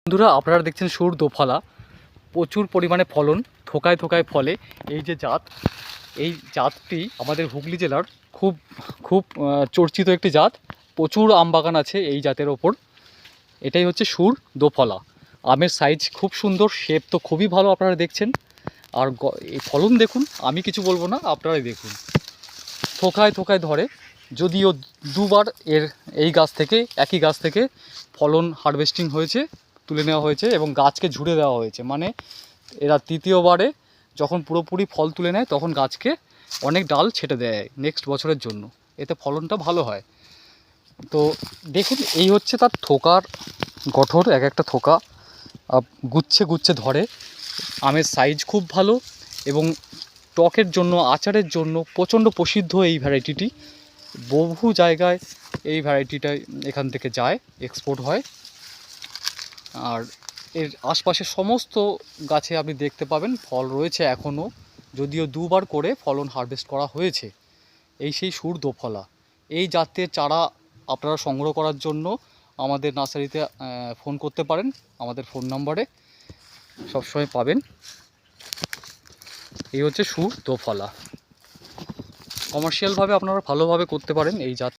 বন্ধুরা, আপনারা দেখছেন সুর দোফালা। প্রচুর পরিমাণে ফলন, থোকায় থোকায় ফলে। এই যে জাত, এই জাতটি আমাদের হুগলি জেলার খুব খুব চর্চিত একটি জাত। প্রচুর আম বাগান আছে এই জাতের ওপর। এটাই হচ্ছে সুর দোফালা। আমের সাইজ খুব সুন্দর, শেপ তো খুবই ভালো আপনারা দেখছেন। আর এই ফলন দেখুন, আমি কিছু বলবো না, আপনারাই দেখুন। থোকায় থোকায় ধরে, যদিও দুবার এই গাছ থেকে, একই গাছ থেকে ফলন হারভেস্টিং হয়েছে, তুলে নেওয়া হয়েছে এবং গাছকে ঝুড়ে দেওয়া হয়েছে। মানে এরা তৃতীয়বারে যখন পুরোপুরি ফল তুলে নেয় তখন গাছকে অনেক ডাল ছেটে দেয় নেক্সট বছরের জন্য, এতে ফলনটা ভালো হয়। তো দেখুন, এই হচ্ছে তার থোকার গঠন। এক একটা থোকা গুচ্ছে গুচ্ছে ধরে। আমের সাইজ খুব ভালো এবং টকের জন্য, আচারের জন্য প্রচণ্ড প্রসিদ্ধ এই ভ্যারাইটিটি। বহু জায়গায় এই ভ্যারাইটিটা এখান থেকে যায়, এক্সপোর্ট হয়। আর এর আশপাশের সমস্ত গাছে আপনি দেখতে পাবেন ফল রয়েছে এখনও, যদিও দুবার করে ফলন হারভেস্ট করা হয়েছে। এই সেই সুর দোফালা। এই জাতের চারা আপনারা সংগ্রহ করার জন্য আমাদের নার্সারিতে ফোন করতে পারেন। আমাদের ফোন নাম্বারে সবসময় পাবেন। এই হচ্ছে সুর দোফালা। কমার্শিয়ালভাবে আপনারা ভালোভাবে করতে পারেন এই জাত।